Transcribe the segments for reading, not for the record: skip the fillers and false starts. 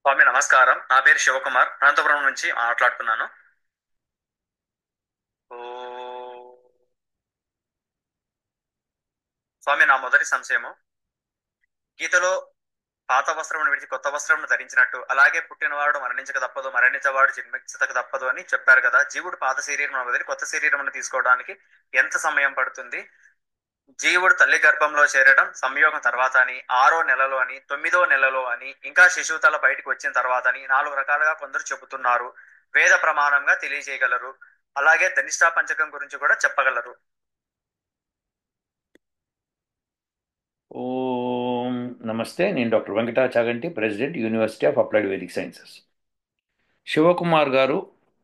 స్వామి నమస్కారం. నా పేరు శివకుమార్, అనంతపురం నుంచి మాట్లాడుతున్నాను. ఓ స్వామి, నా మొదటి సంశయము, గీతలో పాత వస్త్రమును విడిచి కొత్త వస్త్రమును ధరించినట్టు, అలాగే పుట్టినవాడు మరణించక తప్పదు, మరణించేవాడు జన్మించక తప్పదు అని చెప్పారు కదా. జీవుడు పాత శరీరం వదిలి కొత్త శరీరమును తీసుకోవడానికి ఎంత సమయం పడుతుంది? జీవుడు తల్లి గర్భంలో చేరడం సంయోగం తర్వాత అని, 6వ నెలలో అని, 9వ నెలలో అని, ఇంకా శిశువు తల బయటకు వచ్చిన తర్వాత అని 4 రకాలుగా కొందరు చెబుతున్నారు. వేద ప్రమాణంగా తెలియజేయగలరు. అలాగే ధనిష్టా పంచకం గురించి కూడా చెప్పగలరు. ఓం నమస్తే. నేను doctor Venkata Chaganti, president, university of applied Vedic sciences. Shivakumar గారు,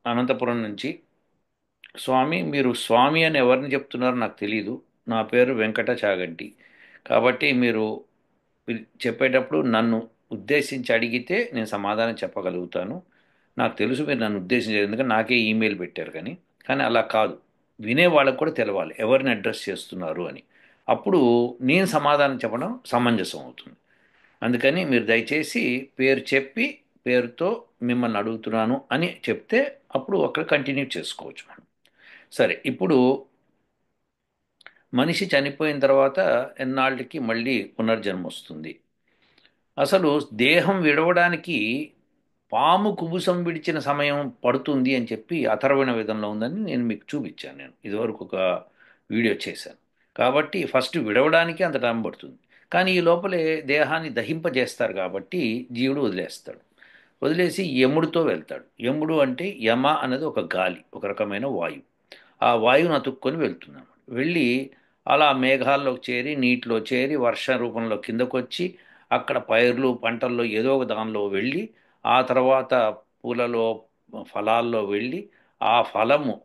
అనంతపురం నుంచి. స్వామి, మీరు స్వామి అని ఎవరిని చెప్తున్నారో నాకు తెలియదు. నా పేరు వెంకట చాగంటి. కాబట్టి మీరు చెప్పేటప్పుడు నన్ను ఉద్దేశించి అడిగితే నేను సమాధానం చెప్పగలుగుతాను. నాకు తెలుసు మీరు నన్ను ఉద్దేశించారు, ఎందుకంటే నాకే ఈమెయిల్ పెట్టారు. కానీ అలా కాదు. వినే వాళ్ళకు కూడా తెలవాలి ఎవరిని అడ్రస్ చేస్తున్నారు అని. అప్పుడు నేను సమాధానం చెప్పడం సమంజసం అవుతుంది. అందుకని మీరు దయచేసి పేరు చెప్పి, పేరుతో మిమ్మల్ని అడుగుతున్నాను అని చెప్తే అప్పుడు అక్కడ కంటిన్యూ చేసుకోవచ్చు మనం. సరే, ఇప్పుడు మనిషి చనిపోయిన తర్వాత ఎన్నాళ్ళకి మళ్ళీ పునర్జన్మ వస్తుంది? అసలు దేహం విడవడానికి పాము కుబుసం విడిచిన సమయం పడుతుంది అని చెప్పి అథర్వణ వేదంలో ఉందని నేను మీకు చూపించాను. నేను ఇదివరకు ఒక వీడియో చేశాను. కాబట్టి ఫస్ట్ విడవడానికి అంత టైం పడుతుంది. కానీ ఈ లోపలే దేహాన్ని దహింపజేస్తారు కాబట్టి జీవుడు వదిలేస్తాడు. వదిలేసి యముడితో వెళ్తాడు. యముడు అంటే యమ అనేది ఒక గాలి, ఒక రకమైన వాయువు. ఆ వాయువును అతుక్కొని వెళ్తున్నాడు. వెళ్ళి అలా మేఘాల్లోకి చేరి, నీటిలో చేరి, వర్ష రూపంలో కిందకు వచ్చి, అక్కడ పైర్లు పంటల్లో ఏదో ఒక దానిలో వెళ్ళి, ఆ తర్వాత పూలలో, ఫలాల్లో వెళ్ళి, ఆ ఫలము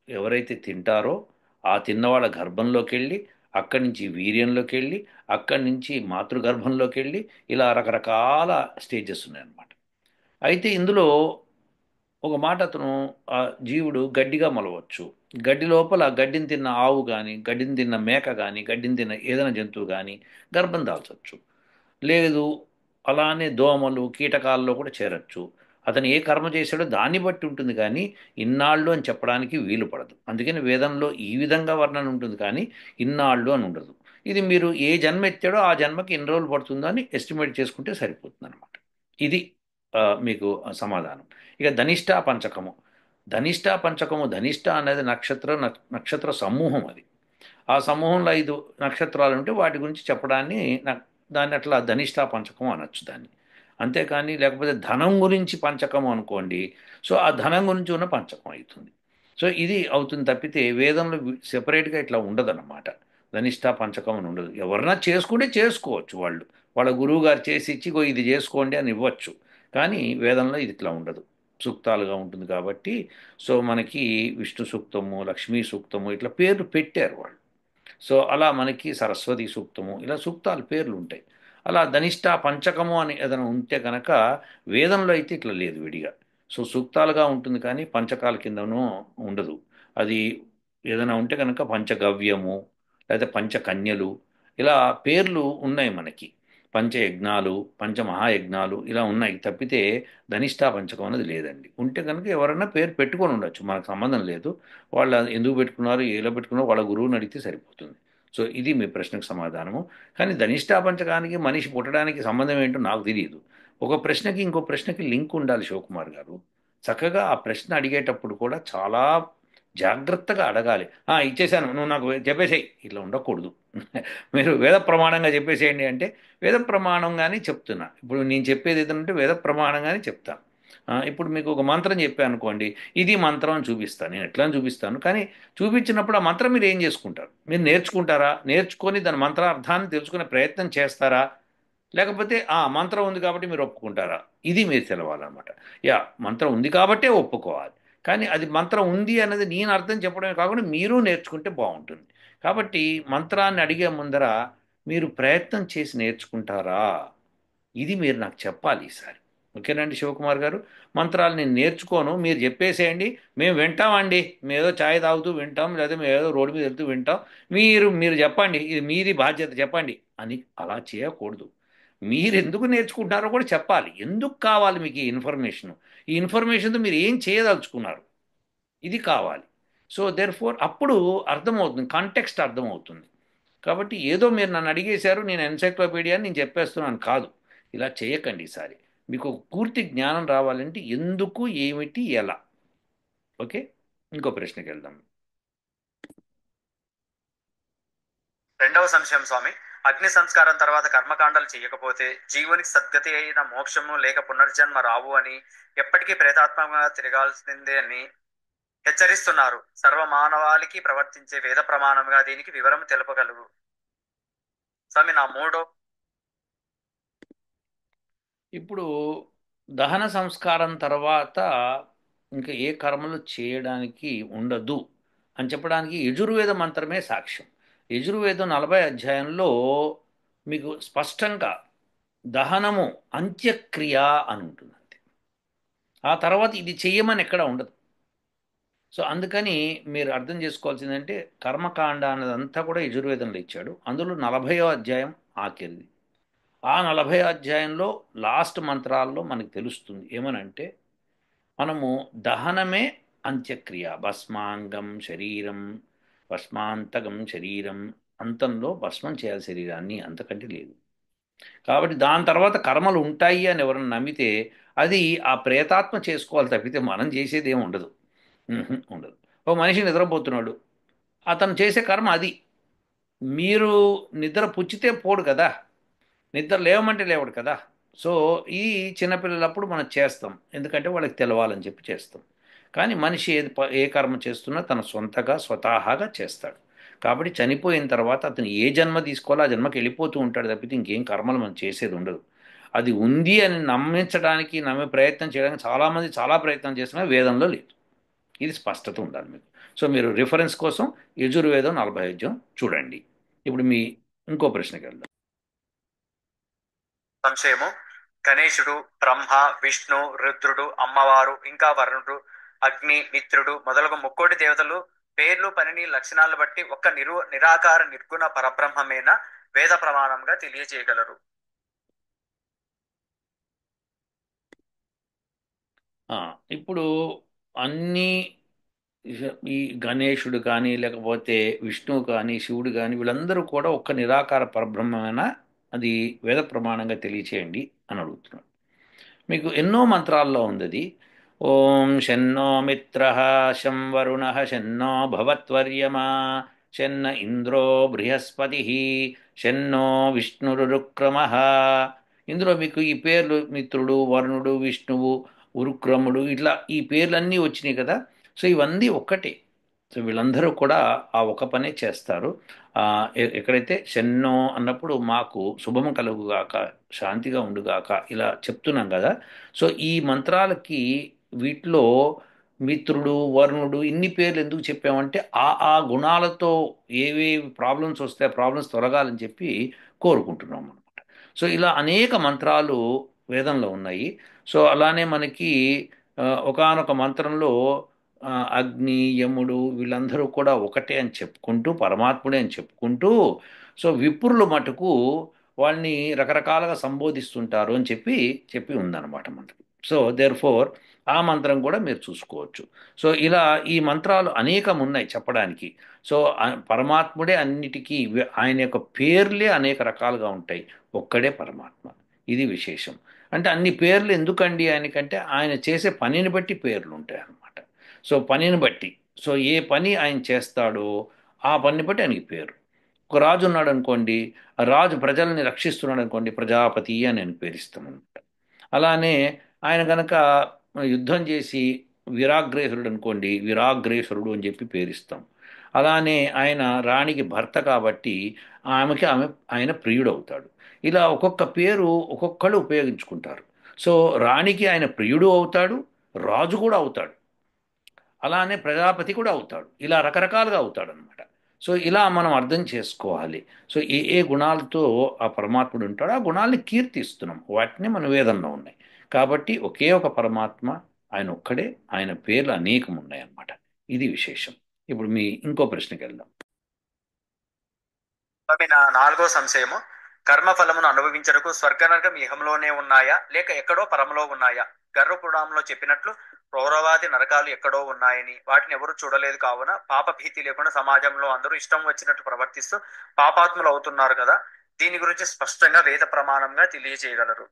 ఎవరైతే తింటారో ఆ తిన్నవాళ్ళ గర్భంలోకి వెళ్ళి, అక్కడి నుంచి వీర్యంలోకి వెళ్ళి, అక్కడి నుంచి మాతృగర్భంలోకి వెళ్ళి, ఇలా రకరకాల స్టేజెస్ ఉన్నాయన్నమాట. అయితే ఇందులో ఒక మాట, అతను ఆ జీవుడు గడ్డిగా మొలవచ్చు. గడ్డి లోపల గడ్డిని తిన్న ఆవు కానీ, గడ్డిని తిన్న మేక కానీ, గడ్డిని తిన్న ఏదైనా జంతువు కానీ గర్భం దాల్చవచ్చు. లేదు, అలానే దోమలు కీటకాల్లో కూడా చేరచ్చు. అతను ఏ కర్మ చేశాడో దాన్ని బట్టి ఉంటుంది, కానీ ఇన్నాళ్ళు అని చెప్పడానికి వీలు పడదు. అందుకని వేదంలో ఈ విధంగా వర్ణన ఉంటుంది, కానీ ఇన్నాళ్ళు అని ఉండదు. ఇది మీరు ఏ జన్మ ఎత్తాడో ఆ జన్మకి ఎన్ని రోజులు పడుతుందో అని ఎస్టిమేట్ చేసుకుంటే సరిపోతుంది అనమాట. ఇది మీకు సమాధానం. ఇక ధనిష్టా పంచకము. ధనిష్ట అనేది నక్షత్ర సమూహం అది. ఆ సమూహంలో 5 నక్షత్రాలు ఉంటే వాటి గురించి చెప్పడాన్ని దాన్ని అట్లా ధనిష్టా పంచకం అనొచ్చు దాన్ని. అంతేకాని లేకపోతే ధనం గురించి పంచకం అనుకోండి, సో ఆ ధనం గురించి ఉన్న పంచకం అవుతుంది. సో ఇది అవుతుంది తప్పితే వేదంలో సెపరేట్గా ఇట్లా ఉండదన్నమాట. ధనిష్టా పంచకం అని ఉండదు. ఎవరన్నా చేసుకుంటే చేసుకోవచ్చు వాళ్ళు. వాళ్ళ గురువు గారు చేసి ఇచ్చి, "ఇగో ఇది చేసుకోండి" అని ఇవ్వచ్చు. కానీ వేదంలో ఇది ఇట్లా ఉండదు. సూక్తాలుగా ఉంటుంది కాబట్టి. సో మనకి విష్ణు సూక్తము, లక్ష్మీ సూక్తము ఇట్లా పేర్లు పెట్టారు వాళ్ళు. సో అలా మనకి సరస్వతి సూక్తము ఇలా సూక్తాలు పేర్లు ఉంటాయి. అలా ధనిష్ట పంచకము అని ఏదైనా ఉంటే కనుక వేదంలో అయితే ఇట్లా లేదు విడిగా. సో సూక్తాలుగా ఉంటుంది, కానీ పంచకాల కిందనూ ఉండదు. అది ఏదైనా ఉంటే కనుక పంచగవ్యము లేదా పంచకన్యలు ఇలా పేర్లు ఉన్నాయి మనకి. పంచయజ్ఞాలు, పంచమహాయజ్ఞాలు ఇలా ఉన్నాయి తప్పితే ధనిష్టా పంచకం అనేది లేదండి. ఉంటే కనుక ఎవరైనా పేరు పెట్టుకొని ఉండొచ్చు, మనకు సంబంధం లేదు. వాళ్ళు ఎందుకు పెట్టుకున్నారు, ఎలా పెట్టుకున్నారో వాళ్ళ గురువుని అడిగితే సరిపోతుంది. సో ఇది మీ ప్రశ్నకు సమాధానము. కానీ ధనిష్టా పంచకానికి మనిషి పుట్టడానికి సంబంధం ఏంటో నాకు తెలియదు. ఒక ప్రశ్నకి ఇంకో ప్రశ్నకి లింక్ ఉండాలి శివకుమార్ గారు. చక్కగా ఆ ప్రశ్న అడిగేటప్పుడు కూడా చాలా జాగ్రత్తగా అడగాలి. ఇచ్చేసాను, నువ్వు నాకు చెప్పేసేయి, ఇట్లా ఉండకూడదు. మీరు వేద ప్రమాణంగా చెప్పేసేయండి అంటే వేద ప్రమాణంగానే చెప్తున్నా. ఇప్పుడు నేను చెప్పేది ఏదంటే వేద ప్రమాణంగానే చెప్తాను. ఇప్పుడు మీకు ఒక మంత్రం చెప్పాను అనుకోండి, ఇది మంత్రం అని చూపిస్తాను. నేను ఎట్లా అని చూపిస్తాను, కానీ చూపించినప్పుడు ఆ మంత్రం మీరు ఏం చేసుకుంటారు? మీరు నేర్చుకుంటారా? నేర్చుకొని దాని మంత్రార్థాన్ని తెలుసుకునే ప్రయత్నం చేస్తారా? లేకపోతే మంత్రం ఉంది కాబట్టి మీరు ఒప్పుకుంటారా? ఇది మీరు తెలవాలన్నమాట. యా, మంత్రం ఉంది కాబట్టే ఒప్పుకోవాలి. కానీ అది మంత్రం ఉంది అన్నది నేను అర్థం చెప్పడమే కాకుండా మీరు నేర్చుకుంటే బాగుంటుంది. కాబట్టి మంత్రాన్ని అడిగే ముందర మీరు ప్రయత్నం చేసి నేర్చుకుంటారా? ఇది మీరు నాకు చెప్పాలి ఈసారి. ఓకేనండి శివకుమార్ గారు? మంత్రాలు నేను నేర్చుకోను, మీరు చెప్పేసేయండి, మేము వింటామండి. మేము ఏదో ఛాయ్ తాగుతూ వింటాం, లేదా మేము ఏదో రోడ్డు మీద వెళ్తూ వింటాం. మీరు మీరు చెప్పండి, ఇది మీది బాధ్యత, చెప్పండి అని అలా చేయకూడదు. మీరు ఎందుకు నేర్చుకుంటున్నారో కూడా చెప్పాలి. ఎందుకు కావాలి మీకు ఈ ఇన్ఫర్మేషన్? ఈ ఇన్ఫర్మేషన్తో మీరు ఏం చేయదలుచుకున్నారు? ఇది కావాలి. సో దెర్ ఫోర్ అప్పుడు అర్థమవుతుంది, కాంటెక్స్ట్ అర్థమవుతుంది. కాబట్టి ఏదో మీరు నన్ను అడిగేశారు, నేను ఎన్సైక్లోపీడియా అని నేను చెప్పేస్తున్నాను కాదు. ఇలా చేయకండి ఈసారి. మీకు ఒక పూర్తి జ్ఞానం రావాలంటే ఎందుకు, ఏమిటి, ఎలా. ఓకే, ఇంకో ప్రశ్నకి వెళ్దాం. రెండవ సంశయం స్వామి, అగ్ని సంస్కారం తర్వాత కర్మకాండాలు చేయకపోతే జీవునికి సద్గతి అయిన మోక్షము లేక పునర్జన్మ రావు అని, ఎప్పటికీ ప్రేతాత్మగా తిరగాల్సిందే అని హెచ్చరిస్తున్నారు. సర్వ మానవాళికి ప్రవర్తించే వేద ప్రమాణంగా దీనికి వివరం తెలుపగలరు స్వామి? నా మూడో ఇప్పుడు దహన సంస్కారం తర్వాత ఇంకా ఏ కర్మలు చేయడానికి ఉండదు అని చెప్పడానికి యజుర్వేద మంత్రమే సాక్ష్యం. యజుర్వేదం 40 అధ్యాయంలో మీకు స్పష్టంగా దహనము అంత్యక్రియ అని ఉంటుంది అంతే. ఆ తర్వాత ఇది చెయ్యమని ఎక్కడ ఉండదు. సో అందుకని మీరు అర్థం చేసుకోవాల్సిందంటే కర్మకాండ అన్నదంతా కూడా యజుర్వేదంలో ఇచ్చాడు. అందులో 40వ అధ్యాయం ఆఖరిది. ఆ 40 అధ్యాయంలో లాస్ట్ మంత్రాల్లో మనకు తెలుస్తుంది ఏమనంటే, మనము దహనమే అంత్యక్రియ. భస్మాంగం శరీరం, భస్మాంతకం శరీరం, అంతంలో భస్మం చేయాలి శరీరాన్ని, అంతకంటే లేదు. కాబట్టి దాని తర్వాత కర్మలు ఉంటాయి అని ఎవరైనా నమ్మితే అది ఆ ప్రేతాత్మ చేసుకోవాలి తప్పితే మనం చేసేది ఏమి ఉండదు. ఉండదు. ఓ మనిషి నిద్రపోతున్నాడు, అతను చేసే కర్మ అది. మీరు నిద్ర పుచ్చితే పోడు కదా, నిద్ర లేవమంటే లేవడు కదా. సో ఈ చిన్నపిల్లలప్పుడు మనం చేస్తాం, ఎందుకంటే వాళ్ళకి తెలవాలని చెప్పి చేస్తాం. కానీ మనిషి ఏ కర్మ చేస్తున్నా తన సొంతగా స్వతహాగా చేస్తాడు. కాబట్టి చనిపోయిన తర్వాత అతను ఏ జన్మ తీసుకోవాలో ఆ జన్మకి వెళ్ళిపోతూ ఉంటాడు తప్పితే ఇంకేం కర్మలు మనం చేసేది ఉండదు. అది ఉంది అని నమ్మించడానికి, నమ్మే ప్రయత్నం చేయడానికి చాలామంది చాలా ప్రయత్నం చేస్తున్నా వేదంలో లేదు. ఇది స్పష్టత ఉండాలి మీకు. సో మీరు రిఫరెన్స్ కోసం యజుర్వేదం 40 అధ్యాయం చూడండి. ఇప్పుడు మీ ఇంకో ప్రశ్నకి వెళ్దాం. సంశయము, గణేశుడు, బ్రహ్మ, విష్ణు, రుద్రుడు, అమ్మవారు, ఇంకా వరుణుడు, అగ్ని, మిత్రుడు మొదలగు ముక్కోటి దేవతలు పేర్లు, పనిని, లక్షణాలను బట్టి ఒక్క నిరాకార నిర్గుణ పరబ్రహ్మమేన వేద ప్రమాణంగా తెలియజేయగలరు? ఆ, ఇప్పుడు అన్నీ ఈ గణేశుడు కానీ లేకపోతే విష్ణువు కానీ శివుడు కానీ వీళ్ళందరూ కూడా ఒక్క నిరాకార పరబ్రహ్మమైన అది వేద ప్రమాణంగా తెలియచేయండి అని అడుగుతున్నాడు. మీకు ఎన్నో మంత్రాల్లో ఉంది అది. ఓం శన్నో మిత్ర, శం వరుణ, శన్నో భవత్వర్యమా, శన్న ఇంద్రో బృహస్పతి, శన్నో విష్ణురుక్రమ. ఇందులో మీకు ఈ పేర్లు మిత్రుడు, వరుణుడు, విష్ణువు, ఉరుక్రముడు, ఇట్లా ఈ పేర్లన్నీ వచ్చినాయి కదా. సో ఇవన్నీ ఒక్కటే. సో వీళ్ళందరూ కూడా ఆ ఒక పనే చేస్తారు. ఎక్కడైతే శన్నో అన్నప్పుడు మాకు శుభము కలుగుగాక, శాంతిగా ఉండుగాక ఇలా చెప్తున్నాం కదా. సో ఈ మంత్రాలకి వీటిలో మిత్రుడు, వరుణుడు ఇన్ని పేర్లు ఎందుకు చెప్పామంటే ఆ గుణాలతో ఏవేవి ప్రాబ్లమ్స్ వస్తే ఆ ప్రాబ్లమ్స్ తొలగాలని చెప్పి కోరుకుంటున్నాం అనమాట. సో ఇలా అనేక మంత్రాలు వేదంలో ఉన్నాయి. సో అలానే మనకి ఒకానొక మంత్రంలో అగ్ని, యముడు వీళ్ళందరూ కూడా ఒకటే అని చెప్పుకుంటూ, పరమాత్ముడే అని చెప్పుకుంటూ, సో విప్రులు మటుకు వాళ్ళని రకరకాలుగా సంబోధిస్తుంటారు అని చెప్పి చెప్పి ఉందన్నమాట మనకి. సో దేర్ ఫోర్ ఆ మంత్రం కూడా మీరు చూసుకోవచ్చు. సో ఇలా ఈ మంత్రాలు అనేకం ఉన్నాయి చెప్పడానికి. సో పరమాత్ముడే అన్నిటికీ ఆయన యొక్క పేర్లే అనేక రకాలుగా ఉంటాయి. ఒక్కడే పరమాత్మ. ఇది విశేషం. అంటే అన్ని పేర్లు ఎందుకండి ఆయనకంటే ఆయన చేసే పనిని బట్టి పేర్లు ఉంటాయి అన్నమాట. సో పనిని బట్టి, సో ఏ పని ఆయన చేస్తాడో ఆ పనిని బట్టి ఆయనకి పేరు. ఒక రాజు ఉన్నాడు అనుకోండి, ఆ రాజు ప్రజల్ని రక్షిస్తున్నాడు అనుకోండి, ప్రజాపతి అని ఆయన పేరిస్తాం అనమాట. అలానే ఆయన కనుక యుద్ధం చేసి వీరాగ్రేసురుడు అనుకోండి, వీరాగ్రేసురుడు అని చెప్పి పేరిస్తాం. అలానే ఆయన రాణికి భర్త కాబట్టి ఆమె ఆయన ప్రియుడు అవుతాడు. ఇలా ఒక్కొక్క పేరు ఒక్కొక్కళ్ళు ఉపయోగించుకుంటారు. సో రాణికి ఆయన ప్రియుడు అవుతాడు, రాజు కూడా అవుతాడు, అలానే ప్రజాపతి కూడా అవుతాడు, ఇలా రకరకాలుగా అవుతాడు అనమాట. సో ఇలా మనం అర్థం చేసుకోవాలి. సో ఏ ఏ గుణాలతో ఆ పరమాత్ముడు ఉంటాడో ఆ గుణాలని కీర్తిస్తున్నాం, వాటిని మన వేదంలో ఉన్నాయి. కాబట్టి ఒకే ఒక పరమాత్మ, ఆయన ఒక్కడే, ఆయన పేర్లు అనేకం ఉన్నాయన్నమాట. ఇది విశేషం. ఇప్పుడు మీ ఇంకో ప్రశ్నకి వెళ్దాం. స్వామి, నా నాలుగో సంశయము, కర్మ ఫలమును అనుభవించడానికి స్వర్గ నరకం ఇహంలోనే ఉన్నాయా లేక ఎక్కడో పరములో ఉన్నాయా? గర్భపురాణంలో చెప్పినట్లు పౌరవాది నరకాలు ఎక్కడో ఉన్నాయని, వాటిని ఎవరు చూడలేదు కావున పాప భీతి లేకుండా సమాజంలో అందరూ ఇష్టం వచ్చినట్లు ప్రవర్తిస్తూ పాపాత్ములు అవుతున్నారు కదా. దీని గురించి స్పష్టంగా వేద ప్రమాణంగా తెలియజేయగలరు?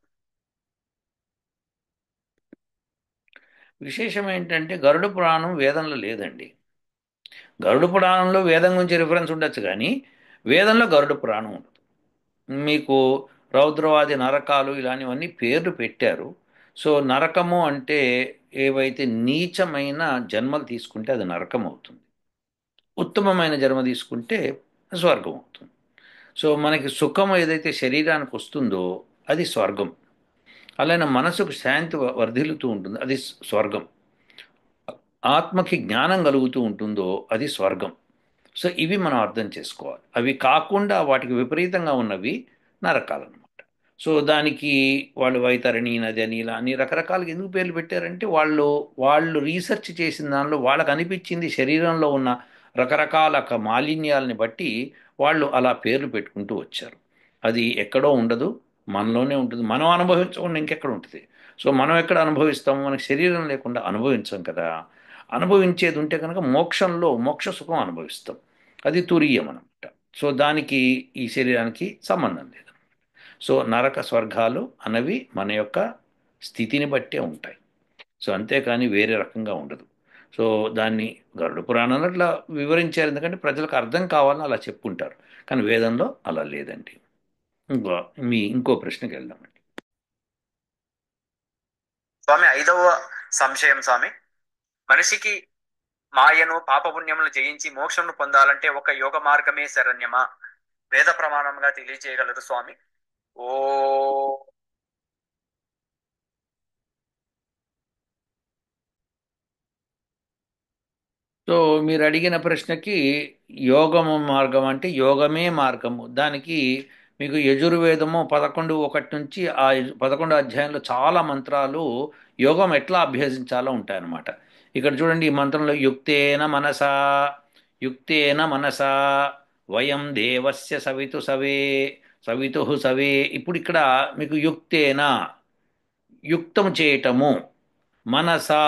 విశేషం ఏంటంటే గరుడ పురాణం వేదంలో లేదండి. గరుడ పురాణంలో వేదం గురించి రిఫరెన్స్ ఉండొచ్చు కానీ వేదంలో గరుడ పురాణం ఉండదు. మీకు రౌద్రవాది నరకాలు ఇలాంటివన్నీ పేర్లు పెట్టారు. సో నరకము అంటే ఏవైతే నీచమైన జన్మలు తీసుకుంటే అది నరకం అవుతుంది. ఉత్తమమైన జన్మ తీసుకుంటే స్వర్గం అవుతుంది. సో మనకి సుఖం ఏదైతే శరీరానికి వస్తుందో అది స్వర్గం. అలానే మనసుకు శాంతి వర్ధిల్లుతూ ఉంటుంది, అది స్వర్గం. ఆత్మకి జ్ఞానం కలుగుతూ ఉంటుందో అది స్వర్గం. సో ఇవి మనం అర్థం చేసుకోవాలి. అవి కాకుండా వాటికి విపరీతంగా ఉన్నవి నరకాలన్నమాట. సో దానికి వాళ్ళు వైతరణి నది అని ఇలా అని రకరకాలుగా ఎందుకు పేర్లు పెట్టారంటే వాళ్ళు వాళ్ళు రీసెర్చ్ చేసిన దానిలో వాళ్ళకు అనిపించింది శరీరంలో ఉన్న రకరకాల మాలిన్యాలని బట్టి వాళ్ళు అలా పేర్లు పెట్టుకుంటూ వచ్చారు. అది ఎక్కడో ఉండదు, మనలోనే ఉంటుంది. మనం అనుభవించకుండా ఇంకెక్కడ ఉంటుంది? సో మనం ఎక్కడ అనుభవిస్తాము? మనకి శరీరం లేకుండా అనుభవించాం కదా. అనుభవించేది ఉంటే కనుక మోక్షంలో మోక్ష సుఖం అనుభవిస్తాం. అది తురీయం అనమాట. సో దానికి ఈ శరీరానికి సంబంధం లేదు. సో నరక స్వర్గాలు అన్నవి మన యొక్క స్థితిని బట్టే ఉంటాయి. సో అంతేకాని వేరే రకంగా ఉండదు. సో దాన్ని గరుడ పురాణంలో అట్లా వివరించారు, ఎందుకంటే ప్రజలకు అర్థం కావాలని అలా చెప్పుంటారు. కానీ వేదంలో అలా లేదండి. ఇంకో ఇంకో ప్రశ్నకి వెళ్దామండి. స్వామి, ఐదవ సంశయం స్వామి. మనిషికి మాయను పాపపుణ్యములు జయించి మోక్షమును పొందాలంటే ఒక యోగ మార్గమే శరణ్యమా? వేద ప్రమాణంగా తెలియజేయగలరు స్వామి? ఓ సో మీరు అడిగిన ప్రశ్నకి యోగము మార్గం అంటే యోగమే మార్గము. దానికి మీకు యజుర్వేదము 11:1 నుంచి ఆ 11 అధ్యాయంలో చాలా మంత్రాలు యోగం ఎట్లా అభ్యసించాలో ఉంటాయన్నమాట. ఇక్కడ చూడండి, ఈ మంత్రంలో యుక్తేన మనసా వయం దేవస్య సవితు సవే. ఇప్పుడు ఇక్కడ మీకు యుక్తం చేయటము, మనసా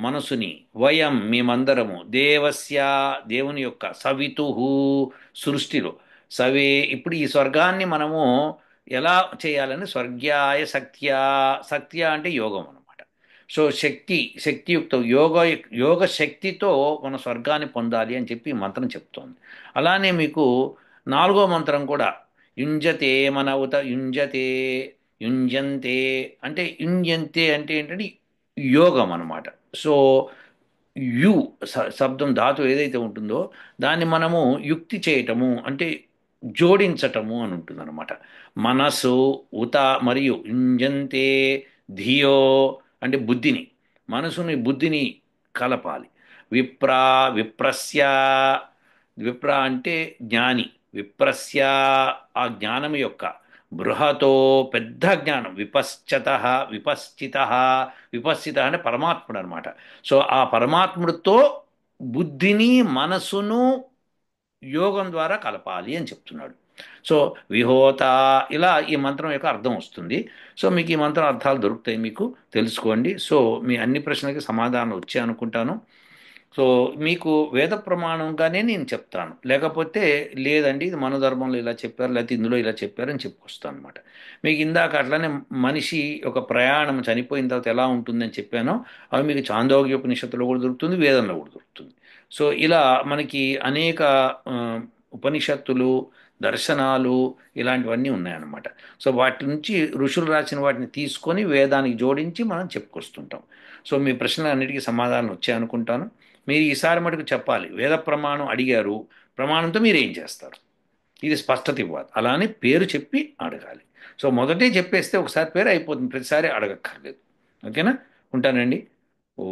మనసుని, వయం మేమందరము, దేవస్య దేవుని యొక్క, సవితు సృష్టిలో, సవే ఇప్పుడు ఈ స్వర్గాన్ని మనము ఎలా చేయాలని, స్వర్గ్యాయ శక్త్య అంటే యోగం అనమాట. సో శక్తియుక్తం యోగ శక్తితో మన స్వర్గాన్ని పొందాలి అని చెప్పి ఈ మంత్రం చెప్తోంది. అలానే మీకు నాలుగో మంత్రం కూడా యుంజతే యుంజంతే అంటే యుంజంతే అంటే ఏంటంటే యోగం అనమాట. సో యు శబ్దం ధాతు ఏదైతే ఉంటుందో దాన్ని మనము యుక్తి చేయటము అంటే జోడించటము అని ఉంటుంది అనమాట. మనసు ఉత మరియు యుంజంతే ధియో అంటే బుద్ధిని, బుద్ధిని కలపాలి. విప్రా విప్రస్య విప్ర అంటే జ్ఞాని, విప్రస్య ఆ జ్ఞానం యొక్క, బృహతో పెద్ద జ్ఞానం, విపశ్చిత అంటే పరమాత్ముడు అనమాట. సో ఆ పరమాత్ముడితో బుద్ధిని మనసును యోగం ద్వారా కలపాలి అని చెప్తున్నాడు. సో విహోత, ఇలా ఈ మంత్రం యొక్క అర్థం వస్తుంది. సో మీకు ఈ మంత్రం అర్థాలు దొరుకుతాయి, మీకు తెలుసుకోండి. సో మీ అన్ని ప్రశ్నలకి సమాధానం వచ్చాయి అనుకుంటాను. సో మీకు వేద ప్రమాణంగానే నేను చెప్తాను, లేకపోతే లేదండి ఇది మన ధర్మంలో ఇలా చెప్పారు లేకపోతే ఇందులో ఇలా చెప్పారు అని చెప్పుకొస్తాను అనమాట. మీకు ఇందాక అట్లనే మనిషి ఒక ప్రయాణం చనిపోయిన తర్వాత ఎలా ఉంటుందని చెప్పానో అవి మీకు చాందోగ్యోపనిషత్తులో కూడా దొరుకుతుంది, వేదంలో కూడా దొరుకుతుంది. సో ఇలా మనకి అనేక ఆ, ఉపనిషత్తులు, దర్శనాలు ఇలాంటివన్నీ ఉన్నాయన్నమాట. సో వాటి నుంచి ఋషులు రాసిన వాటిని తీసుకొని వేదానికి జోడించి మనం చెప్పుకొస్తుంటాం. సో మీ ప్రశ్నలు అన్నిటికీ సమాధానం వచ్చాయి అనుకుంటాను. మీరు ఈసారి మటుకు చెప్పాలి, వేద ప్రమాణం అడిగారు, ప్రమాణంతో మీరు ఏం చేస్తారు, ఇది స్పష్టత ఇవ్వాలి. అలానే పేరు చెప్పి అడగాలి. సో మొదటే చెప్పేస్తే ఒకసారి పేరు అయిపోతుంది, ప్రతిసారి అడగక్కర్లేదు. ఓకేనా? ఉంటానండి. ఓ